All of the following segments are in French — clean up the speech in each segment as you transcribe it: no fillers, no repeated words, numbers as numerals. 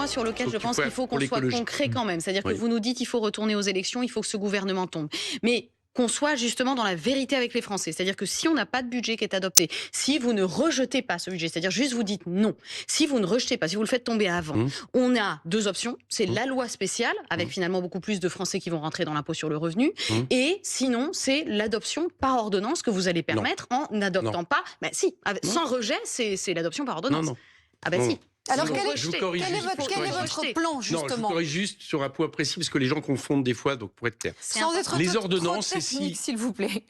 point sur lequel je pense qu'il faut qu'on soit concret quand même. C'est-à-dire que vous nous dites qu'il faut retourner aux élections, il faut que ce gouvernement tombe. Mais qu'on soit justement dans la vérité avec les Français. C'est-à-dire que si on n'a pas de budget qui est adopté, si vous ne rejetez pas ce budget, c'est-à-dire juste vous dites non, si vous ne rejetez pas, si vous le faites tomber avant, on a deux options. C'est la loi spéciale, avec finalement beaucoup plus de Français qui vont rentrer dans l'impôt sur le revenu, et sinon, c'est l'adoption par ordonnance que vous allez permettre en n'adoptant pas. Ben si, sans rejet, c'est l'adoption par ordonnance. Ah ben si. Alors, quel est votre plan, justement? Non, je corrige juste sur un point précis, parce que les gens confondent des fois, donc pour être clair. Sans être les ordonnances, trop technique, s'il vous plaît.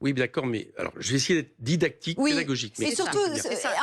Oui, d'accord, mais alors, je vais essayer d'être didactique, pédagogique. Mais surtout,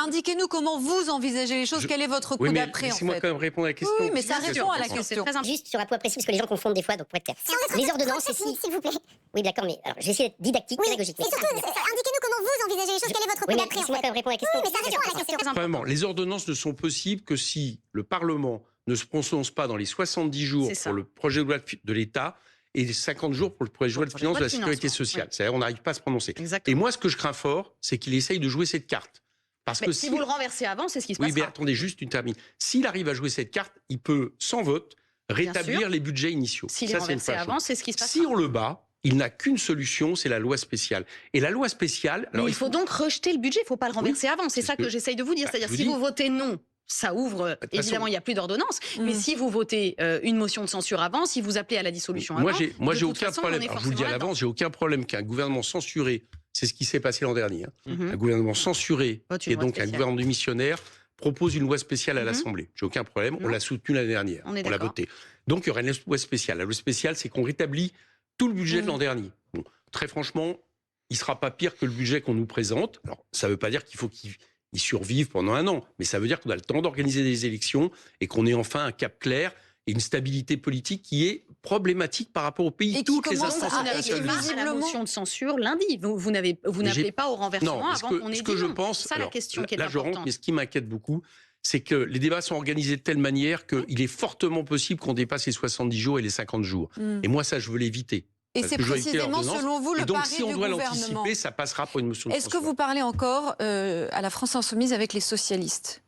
indiquez-nous comment vous envisagez les choses, quel est votre coup d'après, en fait. Laissez-moi quand même répondre à la question. Oui, mais ça répond à la question. Juste sur un point précis, parce que les gens confondent des fois, donc pour être clair. Les ordonnances, s'il vous plaît. Oui, d'accord, mais alors, je vais essayer d'être didactique, pédagogique. Mais surtout, indiquez-nous comment vous envisagez les choses, quel est votre coup d'après, en fait. Laissez-moi quand même répondre à la question. Oui, mais ça répond à la question. Premièrement, les ordonnances ne sont possibles que si le Parlement ne se prononce pas dans les 70 jours pour le projet de loi de l'État et 50 jours pour le projet de loi de finances de la sécurité sociale. C'est-à-dire on n'arrive pas à se prononcer. Exactement. Et moi, ce que je crains fort, c'est qu'il essaye de jouer cette carte. Parce que si vous le renversez avant, c'est ce qui se passera. Oui, mais attendez, juste une termine. S'il arrive à jouer cette carte, il peut, sans vote, rétablir les budgets initiaux. S'il est renversé avant, c'est ce qui se passera. Si on le bat, il n'a qu'une solution, c'est la loi spéciale. Et la loi spéciale... Alors, il faut donc rejeter le budget, il ne faut pas le renverser avant. C'est ça que j'essaye de vous dire. C'est-à-dire, si vous votez non, ça ouvre, évidemment, il n'y a plus d'ordonnance. Mais si vous votez une motion de censure avant, si vous appelez à la dissolution avant... Moi, j'ai aucun problème. Alors, je vous le dis à l'avance, j'ai aucun problème qu'un gouvernement censuré, c'est ce qui s'est passé l'an dernier, un gouvernement censuré, et donc un gouvernement démissionnaire, propose une loi spéciale à l'Assemblée. J'ai aucun problème, on l'a soutenu l'année dernière, on l'a voté. Donc, il y aura une loi spéciale. La loi spéciale, c'est qu'on rétablit tout le budget de l'an dernier. Bon, très franchement, il ne sera pas pire que le budget qu'on nous présente. Alors, ça ne veut pas dire qu'il faut qu'il survive pendant un an, mais ça veut dire qu'on a le temps d'organiser des élections et qu'on ait enfin un cap clair et une stabilité politique qui est problématique par rapport au pays. Et toutes les instances à la motion de censure lundi. Vous n'appelez pas au renversement avant qu'on ait dit non. C'est ça la question qui est importante. Là, je rentre, mais ce qui m'inquiète beaucoup, c'est que les débats sont organisés de telle manière qu'il est fortement possible qu'on dépasse les 70 jours et les 50 jours. Et moi, ça, je veux l'éviter. Et c'est précisément, selon vous, le pari du gouvernement. Donc, si on doit l'anticiper, ça passera pour une motion de censure. Est-ce que vous parlez encore à la France Insoumise avec les socialistes ?